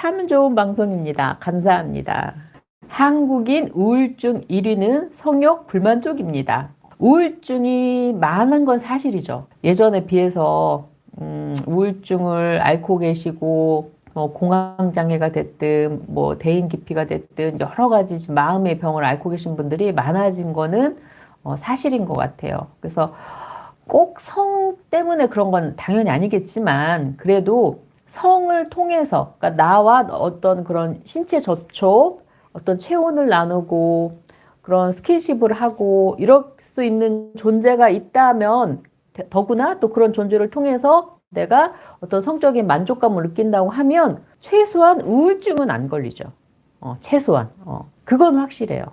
참 좋은 방송입니다. 감사합니다. 한국인 우울증 1위는 성욕 불만 쪽입니다. 우울증이 많은 건 사실이죠. 예전에 비해서 우울증을 앓고 계시고 공황장애가 됐든 대인기피가 됐든 여러 가지 마음의 병을 앓고 계신 분들이 많아진 거는 사실인 것 같아요. 그래서 꼭 성 때문에 그런 건 당연히 아니겠지만 그래도 성을 통해서 그러니까 나와 어떤 그런 신체 접촉, 어떤 체온을 나누고 그런 스킨십을 하고 이럴 수 있는 존재가 있다면 더구나 또 그런 존재를 통해서 내가 어떤 성적인 만족감을 느낀다고 하면 최소한 우울증은 안 걸리죠. 최소한. 그건 확실해요.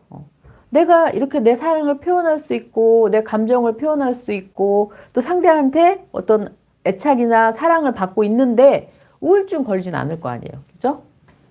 내가 이렇게 내 사랑을 표현할 수 있고 내 감정을 표현할 수 있고 또 상대한테 어떤 애착이나 사랑을 받고 있는데 우울증 걸리진 않을 거 아니에요. 그죠?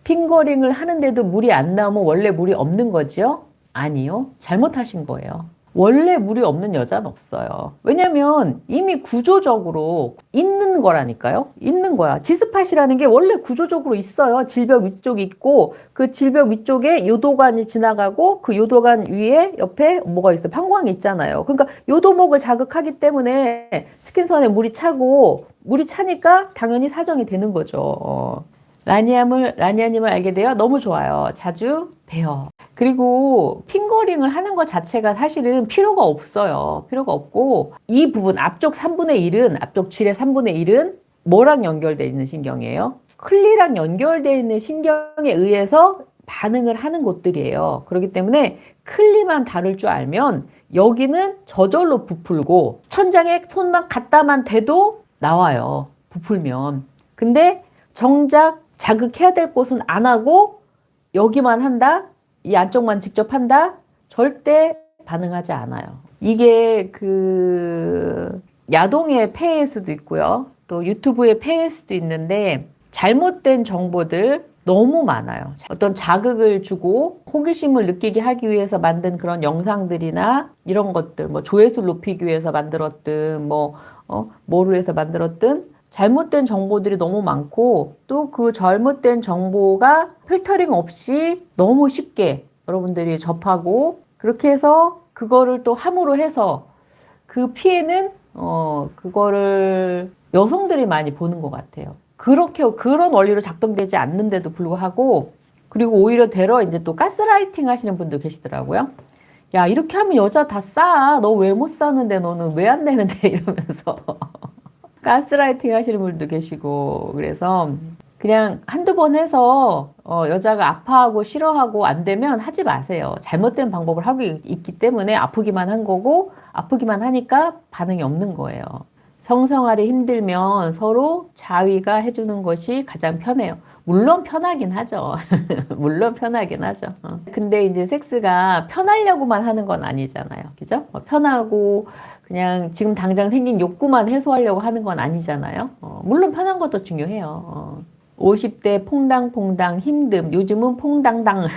핑거링을 하는데도 물이 안 나오면 원래 물이 없는 거지요? 아니요. 잘못하신 거예요. 원래 물이 없는 여자는 없어요. 왜냐면 이미 구조적으로 있는 거라니까요. 있는 거야. 지스팟이라는 게 원래 구조적으로 있어요. 질벽 위쪽에 있고 그 질벽 위쪽에 요도관이 지나가고 그 요도관 위에 옆에 뭐가 있어요. 방광이 있잖아요. 그러니까 요도목을 자극하기 때문에 스킨선에 물이 차고 물이 차니까 당연히 사정이 되는 거죠. 라니아님을 알게 되어 너무 좋아요. 자주 봬요. 그리고 핑거링을 하는 것 자체가 사실은 필요가 없어요. 필요가 없고 이 부분 앞쪽 3분의 1은 앞쪽 질의 3분의 1은 뭐랑 연결되어 있는 신경이에요? 클리랑 연결되어 있는 신경에 의해서 반응을 하는 곳들이에요. 그렇기 때문에 클리만 다룰 줄 알면 여기는 저절로 부풀고 천장에 손만 갖다만 대도 나와요. 부풀면. 근데 정작 자극해야 될 곳은 안 하고 여기만 한다? 이 안쪽만 직접 한다? 절대 반응하지 않아요. 이게 야동의 폐해일 수도 있고요. 또 유튜브의 폐해일 수도 있는데 잘못된 정보들 너무 많아요. 어떤 자극을 주고 호기심을 느끼게 하기 위해서 만든 그런 영상들이나 이런 것들, 조회수를 높이기 위해서 만들었든, 뭐를 위해서 만들었든, 잘못된 정보들이 너무 많고 또 그 잘못된 정보가 필터링 없이 너무 쉽게 여러분들이 접하고 그렇게 해서 그거를 또 함으로 해서 그 피해는 그거를 여성들이 많이 보는 것 같아요. 그런 원리로 작동되지 않는데도 불구하고 그리고 오히려 되려 이제 또 가스라이팅 하시는 분도 계시더라고요. 야, 이렇게 하면 여자 다 싸. 너 왜 못 사는데 너는 왜 안 되는데 이러면서 가스라이팅 하시는 분도 계시고 그래서 그냥 한두 번 해서 여자가 아파하고 싫어하고 안 되면 하지 마세요. 잘못된 방법을 하고 있기 때문에 아프기만 한 거고 아프기만 하니까 반응이 없는 거예요. 성생활이 힘들면 서로 자위가 해주는 것이 가장 편해요. 물론 편하긴 하죠. 물론 편하긴 하죠. 근데 이제 섹스가 편하려고만 하는 건 아니잖아요. 그죠? 편하고 그냥 지금 당장 생긴 욕구만 해소하려고 하는 건 아니잖아요. 물론 편한 것도 중요해요. 50대 퐁당퐁당 힘듦. 요즘은 퐁당당.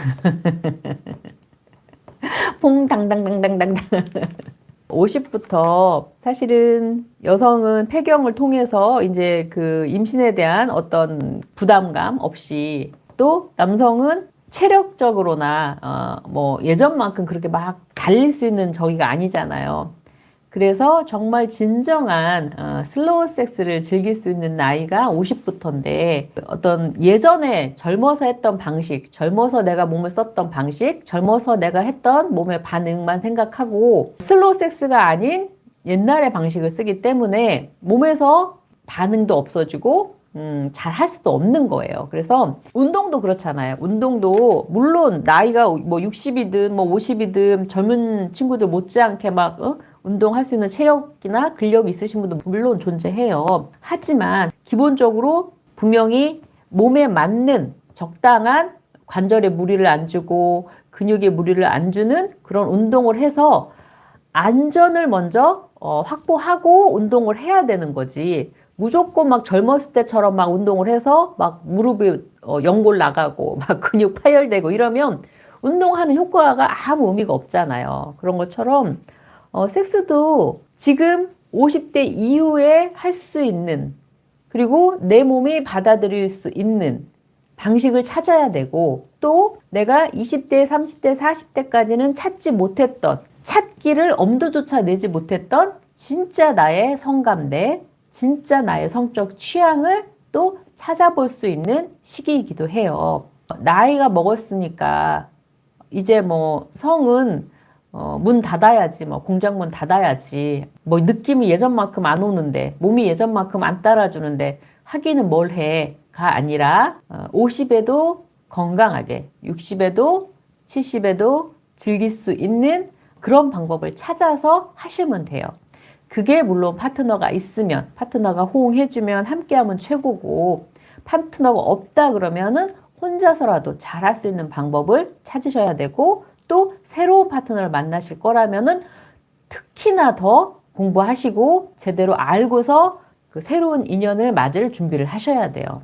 퐁당당당당당. 50부터 사실은 여성은 폐경을 통해서 이제 그 임신에 대한 어떤 부담감 없이 또 남성은 체력적으로나 예전만큼 그렇게 막 달릴 수 있는 저기가 아니잖아요. 그래서 정말 진정한 슬로우 섹스를 즐길 수 있는 나이가 50부터인데 어떤 예전에 젊어서 했던 방식, 젊어서 내가 몸을 썼던 방식, 젊어서 내가 했던 몸의 반응만 생각하고 슬로우 섹스가 아닌 옛날의 방식을 쓰기 때문에 몸에서 반응도 없어지고 잘 할 수도 없는 거예요. 그래서 운동도 그렇잖아요. 운동도 물론 나이가 60이든 50이든 젊은 친구들 못지않게 운동할 수 있는 체력이나 근력이 있으신 분도 물론 존재해요. 하지만 기본적으로 분명히 몸에 맞는 적당한 관절에 무리를 안 주고 근육에 무리를 안 주는 그런 운동을 해서 안전을 먼저 확보하고 운동을 해야 되는 거지. 무조건 막 젊었을 때처럼 막 운동을 해서 막 무릎이 연골 나가고 막 근육 파열되고 이러면 운동하는 효과가 아무 의미가 없잖아요. 그런 것처럼 섹스도 지금 50대 이후에 할 수 있는 그리고 내 몸이 받아들일 수 있는 방식을 찾아야 되고 또 내가 20대, 30대, 40대까지는 찾지 못했던 찾기를 엄두조차 내지 못했던 진짜 나의 성감대, 진짜 나의 성적 취향을 또 찾아볼 수 있는 시기이기도 해요. 나이가 먹었으니까 이제 뭐 성은 문 닫아야지, 뭐 공장 문 닫아야지, 뭐 느낌이 예전만큼 안 오는데, 몸이 예전만큼 안 따라주는데 하기는 뭘 해가 아니라 50에도 건강하게, 60에도 70에도 즐길 수 있는 그런 방법을 찾아서 하시면 돼요. 그게 물론 파트너가 있으면, 파트너가 호응해주면 함께하면 최고고, 파트너가 없다 그러면은 혼자서라도 잘할 수 있는 방법을 찾으셔야 되고, 또 새로운 파트너를 만나실 거라면은 특히나 더 공부하시고 제대로 알고서 그 새로운 인연을 맞을 준비를 하셔야 돼요.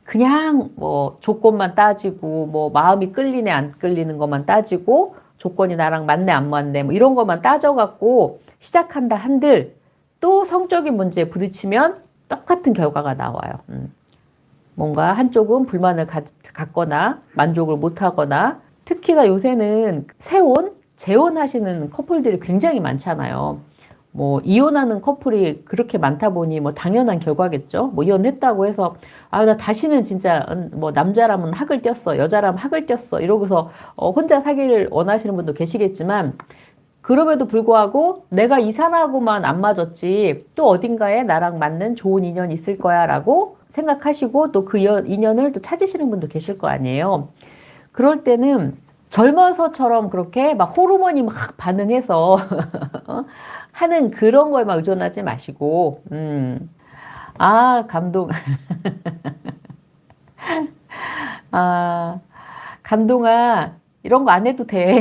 그냥 뭐 조건만 따지고 뭐 마음이 끌리네 안 끌리는 것만 따지고 조건이 나랑 맞네 안 맞네 뭐 이런 것만 따져갖고 시작한다 한들 또 성적인 문제에 부딪히면 똑같은 결과가 나와요. 뭔가 한쪽은 불만을 갖거나 만족을 못하거나 특히나 요새는 재혼하시는 커플들이 굉장히 많잖아요. 뭐 이혼하는 커플이 그렇게 많다 보니 뭐 당연한 결과겠죠. 뭐 이혼했다고 해서 나 다시는 진짜 뭐 남자라면 학을 띄었어, 여자라면 학을 띄었어 이러고서 혼자 사귀를 원하시는 분도 계시겠지만 그럼에도 불구하고 내가 이 사람하고만 안 맞았지 또 어딘가에 나랑 맞는 좋은 인연이 있을 거야 라고 생각하시고 또 그 인연을 또 찾으시는 분도 계실 거 아니에요. 그럴 때는 젊어서처럼 그렇게 막 호르몬이 막 반응해서 하는 그런 거에 막 의존하지 마시고, 감동. 감동아, 이런 거 안 해도 돼.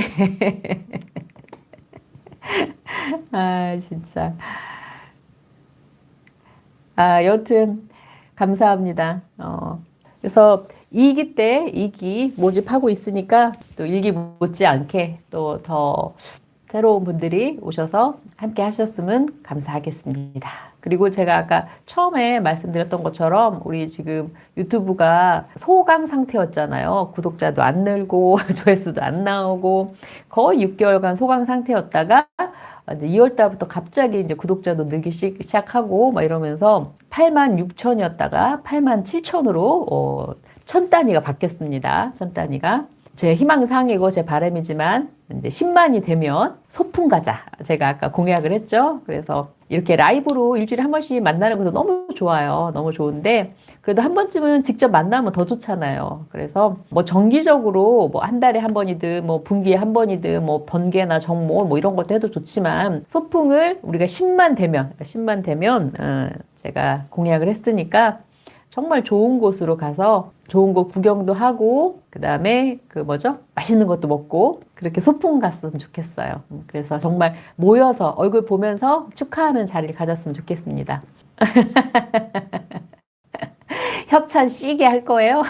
진짜. 여튼, 감사합니다. 그래서 2기 때 2기 모집하고 있으니까 또 1기 못지않게 또 더 새로운 분들이 오셔서 함께 하셨으면 감사하겠습니다. 그리고 제가 아까 처음에 말씀드렸던 것처럼 우리 지금 유튜브가 소강 상태였잖아요. 구독자도 안 늘고 조회수도 안 나오고 거의 6개월간 소강 상태였다가 이제 2월 달부터 갑자기 이제 구독자도 늘기 시작하고 막 이러면서 86,000이었다가 87,000으로 1000단위가 바뀌었습니다. 1000단위가. 제 희망사항이고 제 바람이지만 이제 10만이 되면 소풍 가자. 제가 아까 공약을 했죠. 그래서 이렇게 라이브로 일주일에 한 번씩 만나는 것도 너무 좋아요. 너무 좋은데 그래도 한 번쯤은 직접 만나면 더 좋잖아요. 그래서 뭐 정기적으로 뭐 한 달에 한 번이든 뭐 분기에 한 번이든 뭐 번개나 정모 뭐 이런 것도 해도 좋지만 소풍을 우리가 10만 되면 제가 공약을 했으니까 정말 좋은 곳으로 가서 좋은 곳 구경도 하고 그다음에 맛있는 것도 먹고 그렇게 소풍 갔으면 좋겠어요. 그래서 정말 모여서 얼굴 보면서 축하하는 자리를 가졌으면 좋겠습니다. 협찬 시게 할 거예요.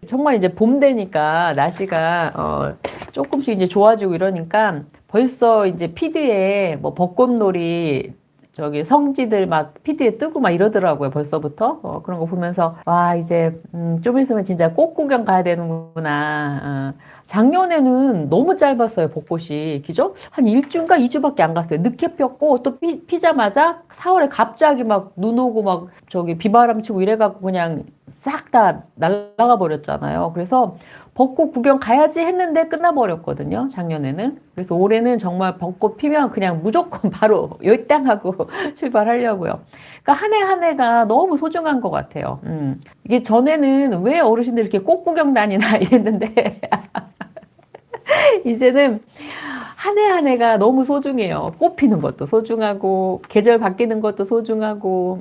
정말 이제 봄 되니까 날씨가 조금씩 이제 좋아지고 이러니까 벌써 이제 피드에 뭐 벚꽃놀이 저기 성지들 막 피드에 뜨고 막 이러더라고요. 벌써부터 그런 거 보면서 와 이제 좀 있으면 진짜 꽃 구경 가야 되는구나. 작년에는 너무 짧았어요. 벚꽃이 그죠? 한 1주인가 2주밖에 안 갔어요. 늦게 폈고 또 피자마자 4월에 갑자기 막 눈 오고 막 저기 비바람 치고 이래갖고 그냥 싹 다 날아가 버렸잖아요. 그래서 벚꽃 구경 가야지 했는데 끝나버렸거든요. 작년에는. 그래서 올해는 정말 벚꽃 피면 그냥 무조건 바로 열당하고 출발하려고요. 그러니까 한 해 한 해가 너무 소중한 것 같아요. 이게 전에는 왜 어르신들 이렇게 꽃 구경 다니나 이랬는데 이제는 한 해 한 해가 너무 소중해요. 꽃 피는 것도 소중하고 계절 바뀌는 것도 소중하고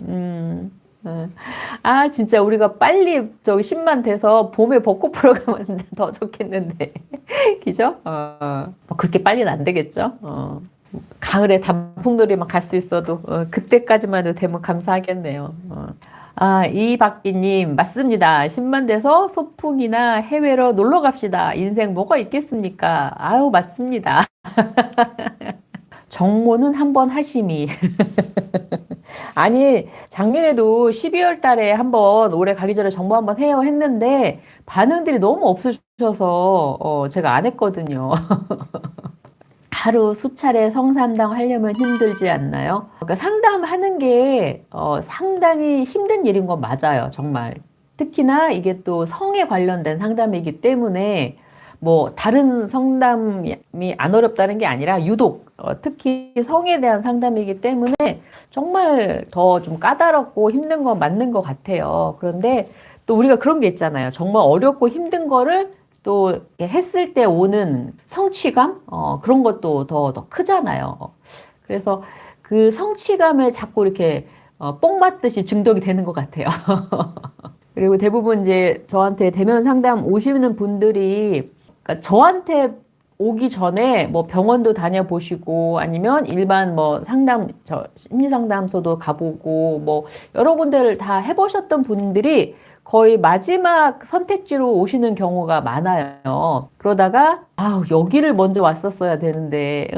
진짜 우리가 빨리 저기 10만 돼서 봄에 벚꽃 보러 가면 더 좋겠는데. 그죠? 그렇게 빨리는 안 되겠죠? 가을에 단풍놀이만 갈 수 있어도, 그때까지만 해도 되면 감사하겠네요. 이박기님, 맞습니다. 10만 돼서 소풍이나 해외로 놀러 갑시다. 인생 뭐가 있겠습니까? 아유, 맞습니다. 정모는 한번 하심이. 아니, 작년에도 12월 달에 한번 올해 가기 전에 정보 한번 해요 했는데 반응들이 너무 없으셔서 제가 안 했거든요. 하루 수차례 성상담 하려면 힘들지 않나요? 그러니까 상담하는 게 상당히 힘든 일인 건 맞아요, 정말. 특히나 이게 또 성에 관련된 상담이기 때문에 뭐 다른 상담이 안 어렵다는 게 아니라 유독 특히 성에 대한 상담이기 때문에 정말 더 좀 까다롭고 힘든 건 맞는 것 같아요. 그런데 또 우리가 그런 게 있잖아요. 정말 어렵고 힘든 거를 또 이렇게 했을 때 오는 성취감? 그런 것도 더 크잖아요. 그래서 그 성취감을 자꾸 이렇게 뽕 맞듯이 중독이 되는 것 같아요. 그리고 대부분 이제 저한테 대면 상담 오시는 분들이 그러니까 저한테 오기 전에 뭐 병원도 다녀보시고 아니면 일반 뭐 심리 상담소도 가보고 뭐 여러 군데를 다 해보셨던 분들이 거의 마지막 선택지로 오시는 경우가 많아요. 그러다가 여기를 먼저 왔었어야 되는데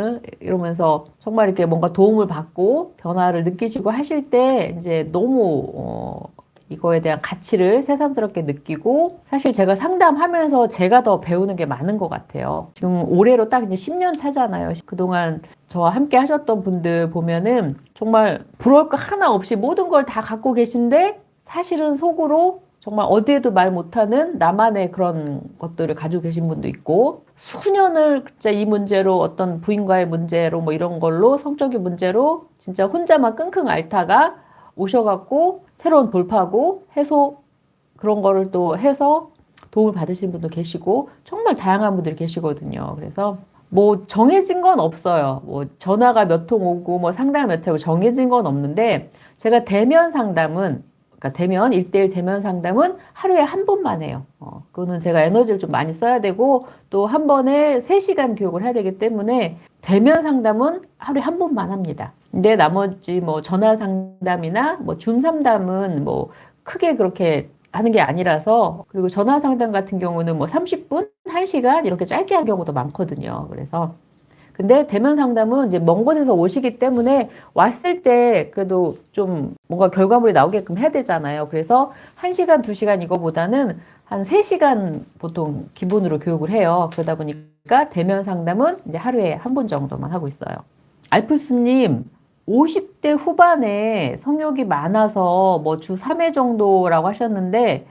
이러면서 정말 이렇게 뭔가 도움을 받고 변화를 느끼시고 하실 때 이제 너무 이거에 대한 가치를 새삼스럽게 느끼고 사실 제가 상담하면서 제가 더 배우는 게 많은 것 같아요. 지금 올해로 딱 이제 10년 차잖아요. 그동안 저와 함께 하셨던 분들 보면은 정말 부러울 거 하나 없이 모든 걸 다 갖고 계신데 사실은 속으로 정말 어디에도 말 못하는 나만의 그런 것들을 가지고 계신 분도 있고 수년을 진짜 이 문제로 어떤 부인과의 문제로 뭐 이런 걸로 성적인 문제로 진짜 혼자만 끙끙 앓다가 오셔갖고 새로운 돌파구, 해소 그런 거를 또 해서 도움을 받으시는 분도 계시고 정말 다양한 분들이 계시거든요. 그래서 뭐 정해진 건 없어요. 뭐 전화가 몇 통 오고 뭐 상담 몇 회고 정해진 건 없는데 제가 대면 상담은 그러니까 대면 1대1 대면 상담은 하루에 한 번만 해요. 그거는 제가 에너지를 좀 많이 써야 되고 또 한 번에 3시간 교육을 해야 되기 때문에 대면 상담은 하루에 한 번만 합니다. 근데 나머지 뭐 전화 상담이나 뭐 줌 상담은 뭐 크게 그렇게 하는 게 아니라서 그리고 전화 상담 같은 경우는 뭐 30분, 1시간 이렇게 짧게 하는 경우도 많거든요. 그래서 근데 대면 상담은 이제 먼 곳에서 오시기 때문에 왔을 때 그래도 좀 뭔가 결과물이 나오게끔 해야 되잖아요. 그래서 1시간, 2시간 이거보다는 한 3시간 보통 기본으로 교육을 해요. 그러다 보니까 대면 상담은 이제 하루에 한 번 정도만 하고 있어요. 알프스님, 50대 후반에 성욕이 많아서 뭐 주 3회 정도라고 하셨는데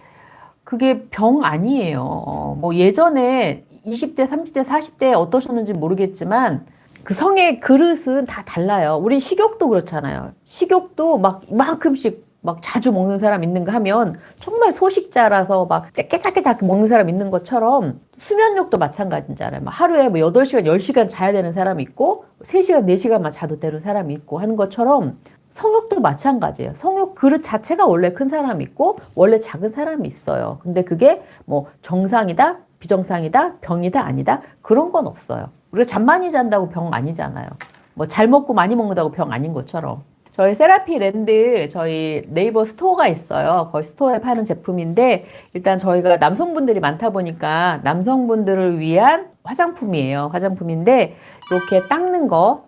그게 병 아니에요. 뭐 예전에 20대, 30대, 40대 어떠셨는지 모르겠지만 그 성의 그릇은 다 달라요. 우린 식욕도 그렇잖아요. 식욕도 막 이만큼씩 막 자주 먹는 사람 있는가 하면 정말 소식자라서 막 작게 먹는 사람 있는 것처럼 수면욕도 마찬가지잖아요. 막 하루에 뭐 8시간, 10시간 자야 되는 사람이 있고 3시간, 4시간만 자도 되는 사람이 있고 하는 것처럼 성욕도 마찬가지예요. 성욕 그릇 자체가 원래 큰 사람이 있고 원래 작은 사람이 있어요. 근데 그게 뭐 정상이다, 비정상이다, 병이다, 아니다 그런 건 없어요. 우리가 잠 많이 잔다고 병 아니잖아요. 뭐 잘 먹고 많이 먹는다고 병 아닌 것처럼. 저희 세라피랜드 저희 네이버 스토어가 있어요. 거기 스토어에 파는 제품인데 일단 저희가 남성분들이 많다 보니까 남성분들을 위한 화장품이에요. 화장품인데 이렇게 닦는 거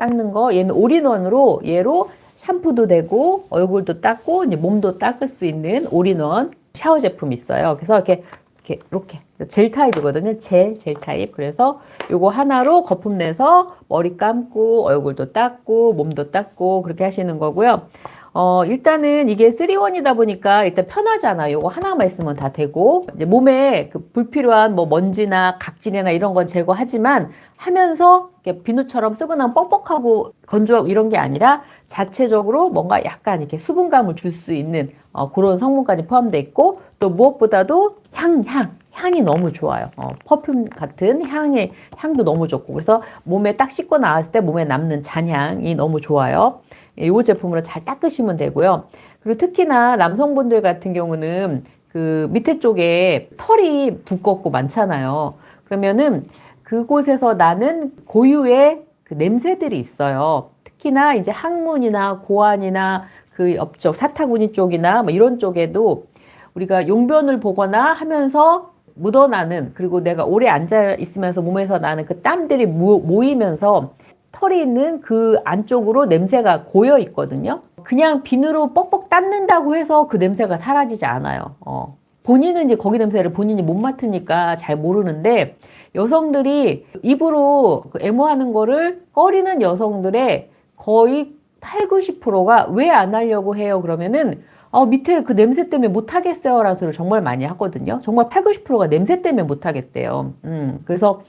얘는 올인원으로 얘로 샴푸도 되고 얼굴도 닦고 이제 몸도 닦을 수 있는 올인원 샤워 제품이 있어요. 그래서 이렇게 젤 타입이거든요. 젤 타입. 그래서 요거 하나로 거품 내서 머리 감고 얼굴도 닦고 몸도 닦고 그렇게 하시는 거고요. 일단은 이게 3-in-1이다 보니까 일단 편하잖아요. 요거 하나만 있으면 다 되고 이제 몸에 그 불필요한 뭐 먼지나 각질이나 이런 건 제거하지만 하면서 이렇게 비누처럼 쓰고 나면 뻑뻑하고 건조하고 이런 게 아니라 자체적으로 뭔가 약간 이렇게 수분감을 줄 수 있는 그런 성분까지 포함되어 있고 또 무엇보다도 향이 너무 좋아요. 퍼퓸 같은 향도 너무 좋고 그래서 몸에 딱 씻고 나왔을 때 몸에 남는 잔향이 너무 좋아요. 이 제품으로 잘 닦으시면 되고요. 그리고 특히나 남성분들 같은 경우는 그 밑에 쪽에 털이 두껍고 많잖아요. 그러면은 그곳에서 나는 고유의 그 냄새들이 있어요. 특히나 이제 항문이나 고환이나 그 옆쪽 사타구니 쪽이나 뭐 이런 쪽에도 우리가 용변을 보거나 하면서 묻어나는 그리고 내가 오래 앉아 있으면서 몸에서 나는 그 땀들이 모이면서 털이 있는 그 안쪽으로 냄새가 고여 있거든요. 그냥 비누로 뻑뻑 닦는다고 해서 그 냄새가 사라지지 않아요. 본인은 이제 거기 냄새를 본인이 못 맡으니까 잘 모르는데, 여성들이 입으로 그 애무하는 거를 꺼리는 여성들의 거의 8, 90%가 왜 안 하려고 해요? 그러면은 밑에 그 냄새 때문에 못 하겠어요 라는 소리를 정말 많이 하거든요. 정말 8, 90%가 냄새 때문에 못 하겠대요. 그래서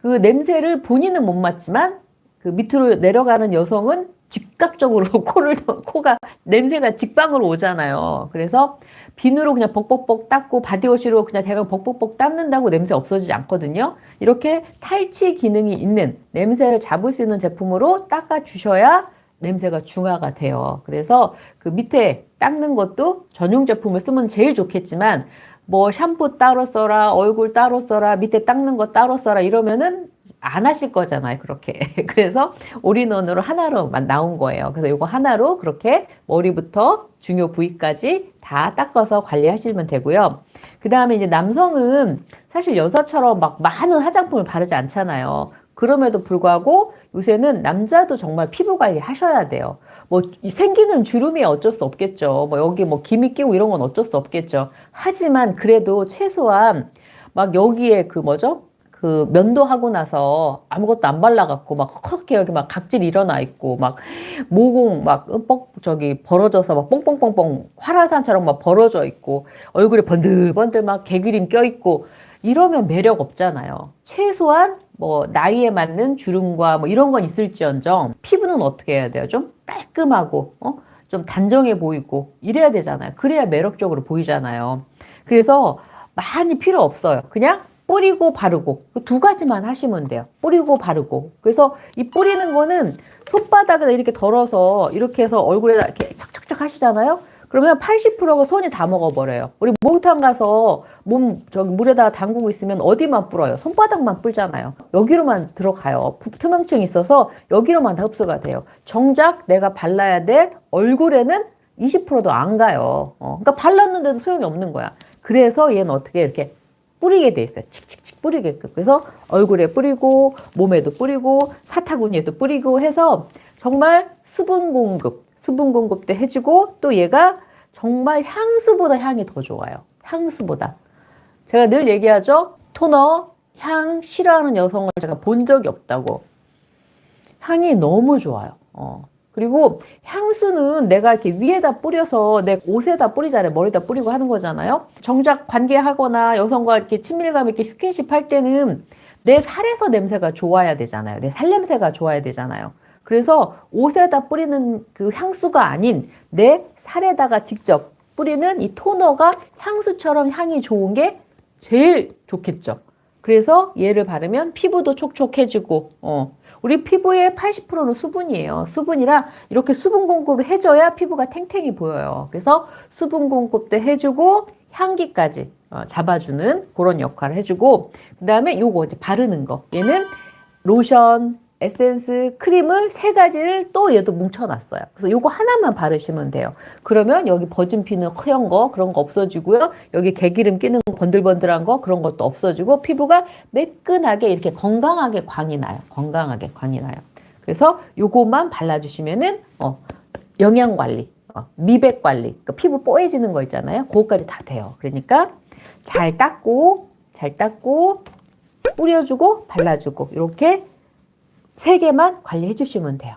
그 냄새를 본인은 못 맡지만 그 밑으로 내려가는 여성은 즉각적으로 코가 냄새가 직방으로 오잖아요. 그래서 비누로 그냥 벅벅벅 닦고 바디워시로 그냥 대강 벅벅벅 닦는다고 냄새 없어지지 않거든요. 이렇게 탈취 기능이 있는 냄새를 잡을 수 있는 제품으로 닦아주셔야 냄새가 중화가 돼요. 그래서 그 밑에 닦는 것도 전용 제품을 쓰면 제일 좋겠지만, 뭐 샴푸 따로 써라, 얼굴 따로 써라, 밑에 닦는 거 따로 써라 이러면은 안 하실 거잖아요, 그렇게. 그래서 올인원으로 하나로만 나온 거예요. 그래서 이거 하나로 그렇게 머리부터 중요 부위까지 다 닦아서 관리하시면 되고요. 그 다음에 이제 남성은 사실 여자처럼 막 많은 화장품을 바르지 않잖아요. 그럼에도 불구하고 요새는 남자도 정말 피부 관리 하셔야 돼요. 뭐 생기는 주름이 어쩔 수 없겠죠. 뭐 여기 뭐 기미 끼고 이런 건 어쩔 수 없겠죠. 하지만 그래도 최소한 막 여기에 그 뭐죠? 그 면도하고 나서 아무것도 안 발라갖고 막 헉헉하게 여기 막 각질 일어나 있고 막 모공 막 저기 벌어져서 막 뽕뽕뽕뽕 화라산처럼 막 벌어져 있고 얼굴에 번들번들 막 개기름 껴있고 이러면 매력 없잖아요. 최소한 뭐 나이에 맞는 주름과 뭐 이런 건 있을지언정 피부는 어떻게 해야 돼요? 좀 깔끔하고 좀 단정해 보이고 이래야 되잖아요. 그래야 매력적으로 보이잖아요. 그래서 많이 필요 없어요. 그냥 뿌리고 바르고 그 두 가지만 하시면 돼요. 뿌리고 바르고. 그래서 이 뿌리는 거는 손바닥에다 이렇게 덜어서 이렇게 해서 얼굴에다 이렇게 착착착 하시잖아요. 그러면 80%가 손이 다 먹어버려요. 우리 목욕탕 가서 몸 저기 물에다가 담그고 있으면 어디만 불어요? 손바닥만 불잖아요. 여기로만 들어가요. 투명층이 있어서 여기로만 다 흡수가 돼요. 정작 내가 발라야 될 얼굴에는 20%도 안 가요. 그러니까 발랐는데도 소용이 없는 거야. 그래서 얘는 어떻게 이렇게 뿌리게 돼 있어요. 칙칙칙 뿌리게끔. 그래서 얼굴에 뿌리고 몸에도 뿌리고 사타구니에도 뿌리고 해서 정말 수분 공급도 해주고 또 얘가 정말 향수보다 향이 더 좋아요. 향수보다. 제가 늘 얘기하죠. 토너 향 싫어하는 여성을 제가 본 적이 없다고. 향이 너무 좋아요. 그리고 향수는 내가 이렇게 위에다 뿌려서 내 옷에다 뿌리잖아요. 머리에다 뿌리고 하는 거잖아요. 정작 관계하거나 여성과 이렇게 친밀감 있게 스킨십 할 때는 내 살에서 냄새가 좋아야 되잖아요. 내 살 냄새가 좋아야 되잖아요. 그래서 옷에다 뿌리는 그 향수가 아닌 내 살에다가 직접 뿌리는 이 토너가 향수처럼 향이 좋은 게 제일 좋겠죠. 그래서 얘를 바르면 피부도 촉촉해지고, 우리 피부의 80%는 수분이에요. 수분이라 이렇게 수분 공급을 해줘야 피부가 탱탱이 보여요. 그래서 수분 공급도 해주고 향기까지 잡아주는 그런 역할을 해주고, 그 다음에 요거 이제 바르는 거. 얘는 로션, 에센스, 크림을 세 가지를 또 얘도 뭉쳐놨어요. 그래서 요거 하나만 바르시면 돼요. 그러면 여기 버진 피는 허연 거 그런 거 없어지고요. 여기 개기름 끼는 거, 번들번들한 거 그런 것도 없어지고 피부가 매끈하게 이렇게 건강하게 광이 나요. 건강하게 광이 나요. 그래서 요것만 발라주시면은 영양 관리, 미백 관리, 그러니까 피부 뽀얘지는 거 있잖아요. 그거까지 다 돼요. 그러니까 잘 닦고 뿌려주고 발라주고 이렇게 세 개만 관리해 주시면 돼요.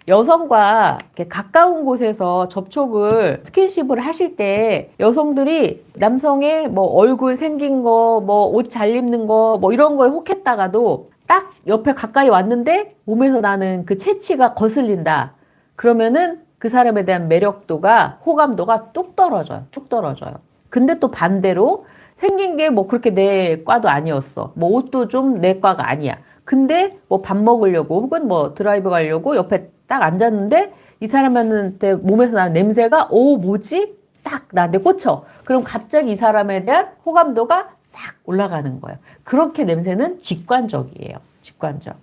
여성과 이렇게 가까운 곳에서 접촉을 스킨십을 하실 때 여성들이 남성의 뭐 얼굴 생긴 거, 뭐 옷 잘 입는 거, 뭐 이런 거에 혹했다가도 딱 옆에 가까이 왔는데 몸에서 나는 그 체취가 거슬린다. 그러면은 그 사람에 대한 매력도가, 호감도가 뚝 떨어져요. 뚝 떨어져요. 근데 또 반대로 생긴 게 뭐 그렇게 내 과도 아니었어. 뭐 옷도 좀 내 과가 아니야. 근데 뭐 밥 먹으려고 혹은 뭐 드라이브 가려고 옆에 딱 앉았는데 이 사람한테 몸에서 나는 냄새가 뭐지? 딱 나한테 꽂혀. 그럼 갑자기 이 사람에 대한 호감도가 싹 올라가는 거예요. 그렇게 냄새는 직관적이에요. 직관적.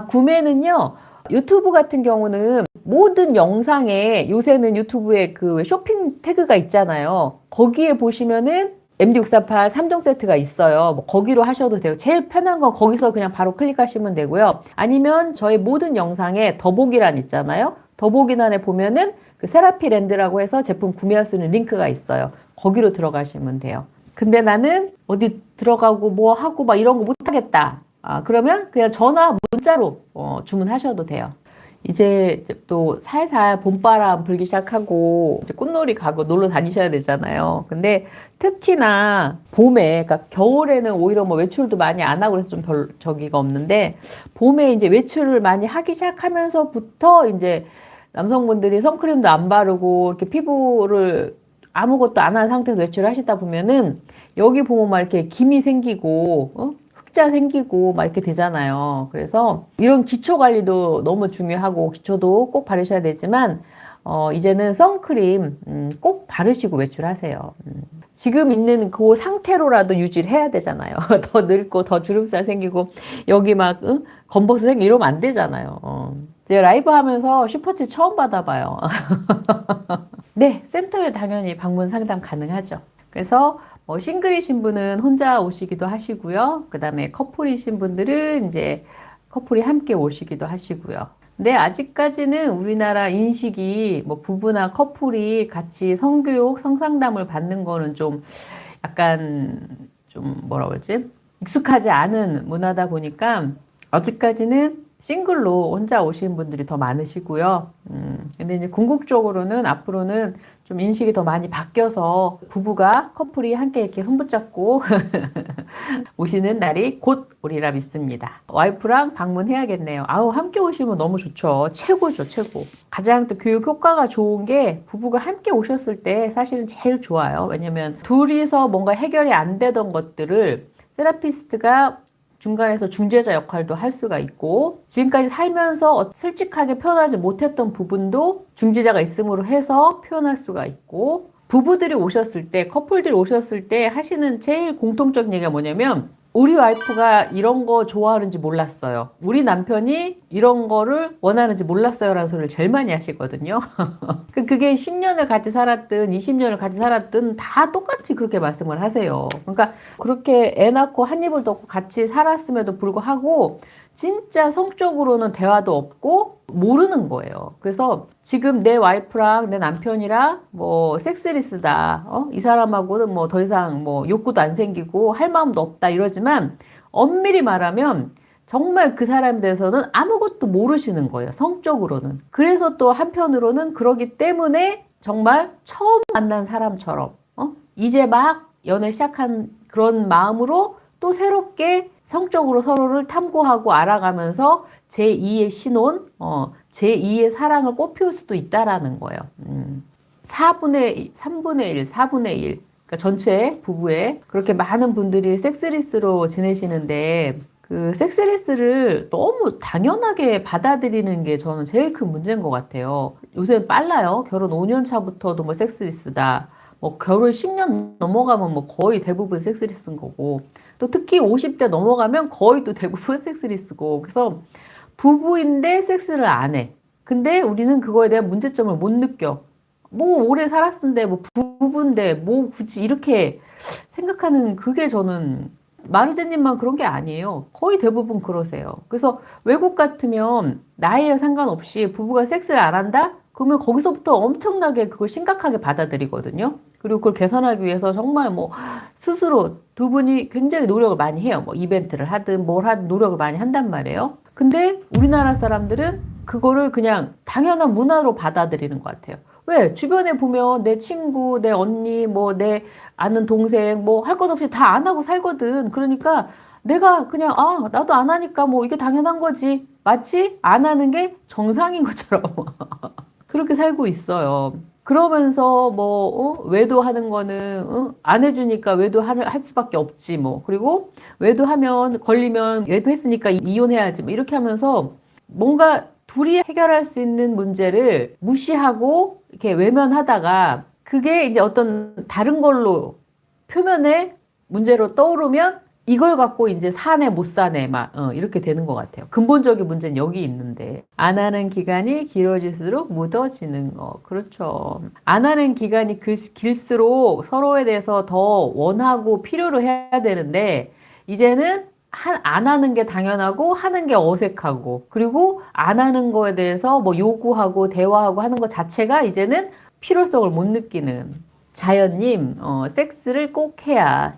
구매는요. 유튜브 같은 경우는 모든 영상에 요새는 유튜브에 그 쇼핑 태그가 있잖아요. 거기에 보시면은 MD648 3종 세트가 있어요. 뭐 거기로 하셔도 되고 제일 편한 건 거기서 그냥 바로 클릭하시면 되고요. 아니면 저희 모든 영상에 더보기란 있잖아요. 더보기란에 보면은 그 세라피랜드라고 해서 제품 구매할 수 있는 링크가 있어요. 거기로 들어가시면 돼요. 근데 나는 어디 들어가고 뭐 하고 막 이런 거 못하겠다. 그러면 그냥 전화, 문자로 주문하셔도 돼요. 이제 또 살살 봄바람 불기 시작하고 이제 꽃놀이 가고 놀러 다니셔야 되잖아요. 근데 특히나 봄에, 그러니까 겨울에는 오히려 뭐 외출도 많이 안 하고 그래서 좀 별 저기가 없는데 봄에 이제 외출을 많이 하기 시작하면서부터 이제 남성분들이 선크림도 안 바르고 이렇게 피부를 아무것도 안 한 상태에서 외출을 하시다 보면은 여기 보면 막 이렇게 김이 생기고 흑자 생기고 막 이렇게 되잖아요. 그래서 이런 기초 관리도 너무 중요하고 기초도 꼭 바르셔야 되지만 이제는 선크림 꼭 바르시고 외출하세요. 지금 있는 그 상태로라도 유지를 해야 되잖아요. 더 늙고 더 주름살 생기고 여기 막 검버스 생기고 이러면 안 되잖아요. 제가 라이브 하면서 슈퍼챗 처음 받아봐요. 네, 센터에 당연히 방문 상담 가능하죠. 그래서 싱글이신 분은 혼자 오시기도 하시고요. 그 다음에 커플이신 분들은 이제 커플이 함께 오시기도 하시고요. 근데 아직까지는 우리나라 인식이 뭐 부부나 커플이 같이 성교육, 성상담을 받는 거는 좀 약간 좀 뭐라 그러지? 익숙하지 않은 문화다 보니까 아직까지는 싱글로 혼자 오신 분들이 더 많으시고요. 근데 이제 궁극적으로는 앞으로는 좀 인식이 더 많이 바뀌어서 부부가 커플이 함께 이렇게 손붙잡고 오시는 날이 곧 오리라 믿습니다. 와이프랑 방문해야겠네요. 아우, 함께 오시면 너무 좋죠. 최고죠, 최고. 가장 또 교육 효과가 좋은 게 부부가 함께 오셨을 때 사실은 제일 좋아요. 왜냐면 둘이서 뭔가 해결이 안 되던 것들을 세라피스트가 중간에서 중재자 역할도 할 수가 있고 지금까지 살면서 솔직하게 표현하지 못했던 부분도 중재자가 있음으로 해서 표현할 수가 있고 부부들이 오셨을 때 커플들이 오셨을 때 하시는 제일 공통적인 얘기가 뭐냐면 우리 와이프가 이런 거 좋아하는지 몰랐어요. 우리 남편이 이런 거를 원하는지 몰랐어요 라는 소리를 제일 많이 하시거든요. 그게 10년을 같이 살았든 20년을 같이 살았든 다 똑같이 그렇게 말씀을 하세요. 그러니까 그렇게 애 낳고 한 입을 덮고 같이 살았음에도 불구하고 진짜 성적으로는 대화도 없고 모르는 거예요. 그래서 지금 내 와이프랑 내 남편이랑 뭐 섹스리스다. 이 사람하고는 뭐 더 이상 뭐 욕구도 안 생기고 할 마음도 없다 이러지만 엄밀히 말하면 정말 그 사람에 대해서는 아무것도 모르시는 거예요. 성적으로는. 그래서 또 한편으로는 그러기 때문에 정말 처음 만난 사람처럼 이제 막 연애 시작한 그런 마음으로 또 새롭게 성적으로 서로를 탐구하고 알아가면서 제2의 신혼, 제2의 사랑을 꽃피울 수도 있다라는 거예요. 3분의 1, 4분의 1. 그러니까 전체 부부에 그렇게 많은 분들이 섹스리스로 지내시는데 그 섹스리스를 너무 당연하게 받아들이는 게 저는 제일 큰 문제인 것 같아요. 요새는 빨라요. 결혼 5년 차부터도 뭐 섹스리스다. 뭐 결혼 10년 넘어가면 뭐 거의 대부분 섹스리스인 거고 또 특히 50대 넘어가면 거의 또 대부분 섹스리스고 그래서 부부인데 섹스를 안 해. 근데 우리는 그거에 대한 문제점을 못 느껴. 뭐 오래 살았는데 뭐 부부인데 뭐 굳이 이렇게 생각하는 그게 저는 마르제님만 그런 게 아니에요. 거의 대부분 그러세요. 그래서 외국 같으면 나이에 상관없이 부부가 섹스를 안 한다? 그러면 거기서부터 엄청나게 그걸 심각하게 받아들이거든요. 그리고 그걸 개선하기 위해서 정말 뭐 스스로 두 분이 굉장히 노력을 많이 해요. 뭐 이벤트를 하든 뭘 하든 노력을 많이 한단 말이에요. 근데 우리나라 사람들은 그거를 그냥 당연한 문화로 받아들이는 것 같아요. 왜? 주변에 보면 내 친구, 내 언니, 뭐 내 아는 동생 뭐 할 것 없이 다 안 하고 살거든. 그러니까 내가 그냥 나도 안 하니까 뭐 이게 당연한 거지. 마치 안 하는 게 정상인 것처럼 그렇게 살고 있어요. 그러면서 뭐 외도하는 거는 안 해주니까 외도할 수밖에 없지 뭐. 그리고 외도하면 걸리면 외도했으니까 이혼해야지 뭐 이렇게 하면서 뭔가 둘이 해결할 수 있는 문제를 무시하고 이렇게 외면하다가 그게 이제 어떤 다른 걸로 표면에 문제로 떠오르면 이걸 갖고 이제 사네 못 사네 막 이렇게 되는 것 같아요. 근본적인 문제는 여기 있는데 안 하는 기간이 길어질수록 묻어지는 거. 그렇죠. 안 하는 기간이 길수록 서로에 대해서 더 원하고 필요로 해야 되는데 이제는 안 하는 게 당연하고 하는 게 어색하고 그리고 안 하는 거에 대해서 뭐 요구하고 대화하고 하는 것 자체가 이제는 필요성을 못 느끼는. 자연님, 섹스를 꼭 해야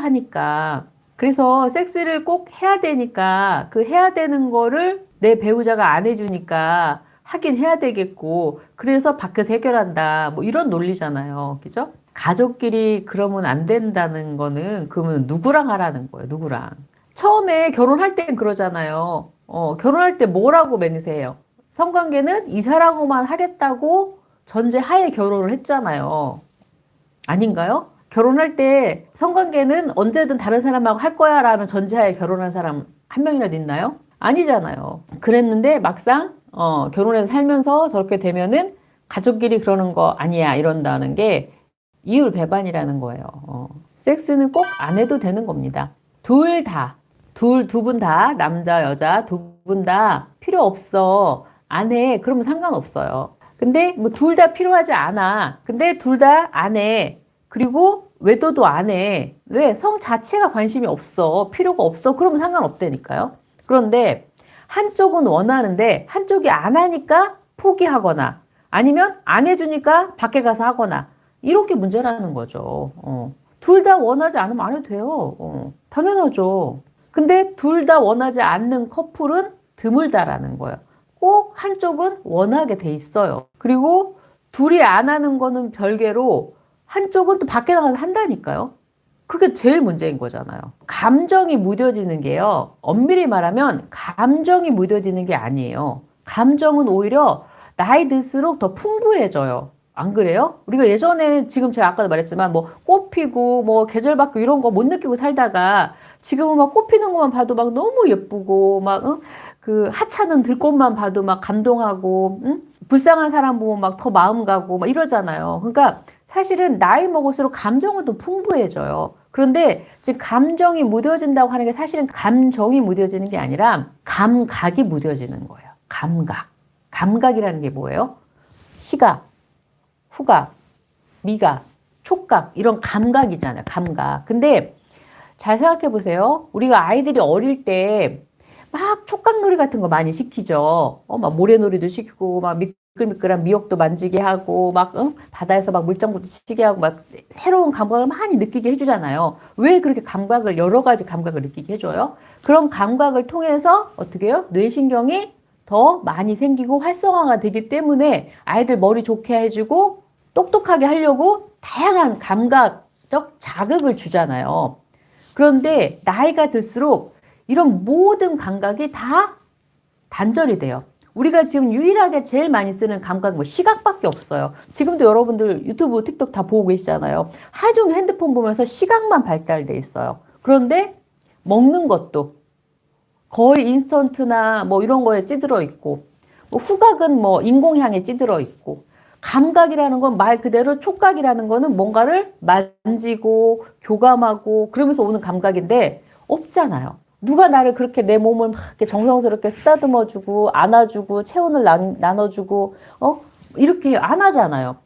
하니까. 그래서 섹스를 꼭 해야 되니까 그 해야 되는 거를 내 배우자가 안 해주니까 하긴 해야 되겠고 그래서 밖에서 해결한다. 뭐 이런 논리잖아요. 그죠? 가족끼리 그러면 안 된다는 거는 그러면 누구랑 하라는 거예요. 누구랑. 처음에 결혼할 땐 그러잖아요. 결혼할 때 뭐라고 매니세요? 성관계는 이 사람하고만 하겠다고 전제하에 결혼을 했잖아요. 아닌가요? 결혼할 때 성관계는 언제든 다른 사람하고 할 거야 라는 전제하에 결혼한 사람 한 명이라도 있나요? 아니잖아요. 그랬는데 막상 결혼해서 살면서 저렇게 되면은 가족끼리 그러는 거 아니야 이런다는 게 이율배반이라는 거예요. 섹스는 꼭 안 해도 되는 겁니다. 두 분 다 남자 여자 두 분 다 필요 없어 안 해 그러면 상관없어요. 근데 뭐 둘 다 필요하지 않아. 근데 둘 다 안 해. 그리고 외도도 안 해. 왜? 성 자체가 관심이 없어. 필요가 없어. 그러면 상관없다니까요. 그런데 한쪽은 원하는데 한쪽이 안 하니까 포기하거나 아니면 안 해주니까 밖에 가서 하거나 이런 게 문제라는 거죠. 둘 다 원하지 않으면 안 해도 돼요. 당연하죠. 근데 둘 다 원하지 않는 커플은 드물다라는 거예요. 꼭 한쪽은 원하게 돼 있어요. 그리고 둘이 안 하는 거는 별개로 한쪽은 또 밖에 나가서 한다니까요. 그게 제일 문제인 거잖아요. 감정이 무뎌지는 게요. 엄밀히 말하면 감정이 무뎌지는 게 아니에요. 감정은 오히려 나이 들수록 더 풍부해져요. 안 그래요? 우리가 예전에 지금 제가 아까도 말했지만 뭐 꽃 피고 뭐 계절 바뀌고 이런 거 못 느끼고 살다가 지금은 막 꽃 피는 것만 봐도 막 너무 예쁘고 막 그 하찮은 들꽃만 봐도 막 감동하고 불쌍한 사람 보면 막 더 마음 가고 막 이러잖아요. 그러니까 사실은 나이 먹을수록 감정은 또 풍부해져요. 그런데 지금 감정이 무뎌진다고 하는 게 사실은 감정이 무뎌지는 게 아니라 감각이 무뎌지는 거예요. 감각. 감각이라는 게 뭐예요? 시각, 후각, 미각, 촉각 이런 감각이잖아요. 감각. 근데 잘 생각해 보세요. 우리가 아이들이 어릴 때 막 촉각놀이 같은 거 많이 시키죠. 막 모래놀이도 시키고 막 미끌미끌한 미역도 만지게 하고 막 바다에서 막 물장구도 치게 하고 막 새로운 감각을 많이 느끼게 해주잖아요. 왜 그렇게 감각을 여러 가지 감각을 느끼게 해줘요? 그런 감각을 통해서 어떻게 해요? 뇌신경이 더 많이 생기고 활성화가 되기 때문에 아이들 머리 좋게 해주고 똑똑하게 하려고 다양한 감각적 자극을 주잖아요. 그런데 나이가 들수록 이런 모든 감각이 다 단절이 돼요. 우리가 지금 유일하게 제일 많이 쓰는 감각 뭐 시각밖에 없어요. 지금도 여러분들 유튜브, 틱톡 다 보고 계시잖아요. 하루 종일 핸드폰 보면서 시각만 발달돼 있어요. 그런데 먹는 것도 거의 인스턴트나 뭐 이런 거에 찌들어 있고 뭐 후각은 뭐 인공향에 찌들어 있고 감각이라는 건 말 그대로 촉각이라는 거는 뭔가를 만지고 교감하고 그러면서 오는 감각인데 없잖아요. 누가 나를 그렇게 내 몸을 막 이렇게 정성스럽게 쓰다듬어주고 안아주고 체온을 나눠주고 이렇게 안 하잖아요.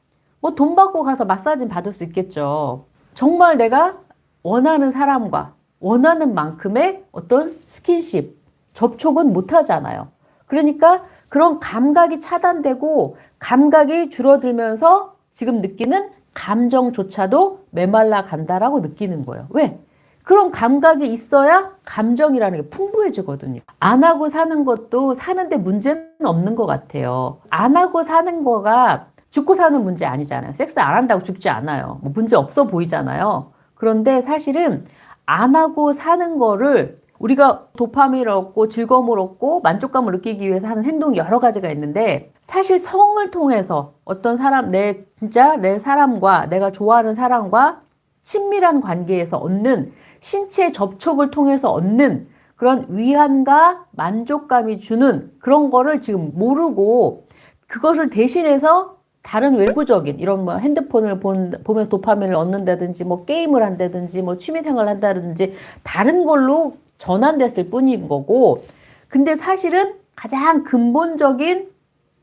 뭐 돈 받고 가서 마사지 받을 수 있겠죠. 정말 내가 원하는 사람과 원하는 만큼의 어떤 스킨십, 접촉은 못 하잖아요. 그러니까 그런 감각이 차단되고 감각이 줄어들면서 지금 느끼는 감정조차도 메말라 간다라고 느끼는 거예요. 왜? 그런 감각이 있어야 감정이라는 게 풍부해지거든요. 안 하고 사는 것도 사는데 문제는 없는 것 같아요. 안 하고 사는 거가 죽고 사는 문제 아니잖아요. 섹스 안 한다고 죽지 않아요. 뭐 문제 없어 보이잖아요. 그런데 사실은 안 하고 사는 거를 우리가 도파민을 얻고 즐거움을 얻고 만족감을 느끼기 위해서 하는 행동이 여러 가지가 있는데 사실 성을 통해서 어떤 사람, 진짜 내 사람과 내가 좋아하는 사람과 친밀한 관계에서 얻는 신체 접촉을 통해서 얻는 그런 위안과 만족감이 주는 그런 거를 지금 모르고 그것을 대신해서 다른 외부적인 이런 뭐 핸드폰을 보면 도파민을 얻는다든지 뭐 게임을 한다든지 뭐 취미생활을 한다든지 다른 걸로 전환됐을 뿐인 거고, 근데 사실은 가장 근본적인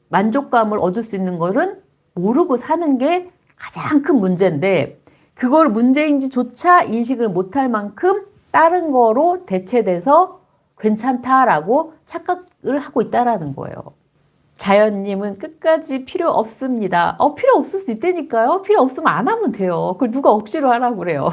만족감을 얻을 수 있는 것은 모르고 사는 게 가장 큰 문제인데, 그걸 문제인지조차 인식을 못할 만큼 다른 거로 대체돼서 괜찮다라고 착각을 하고 있다라는 거예요. 자연님은 끝까지 필요 없습니다. 필요 없을 수 있다니까요. 필요 없으면 안 하면 돼요. 그걸 누가 억지로 하라고 그래요.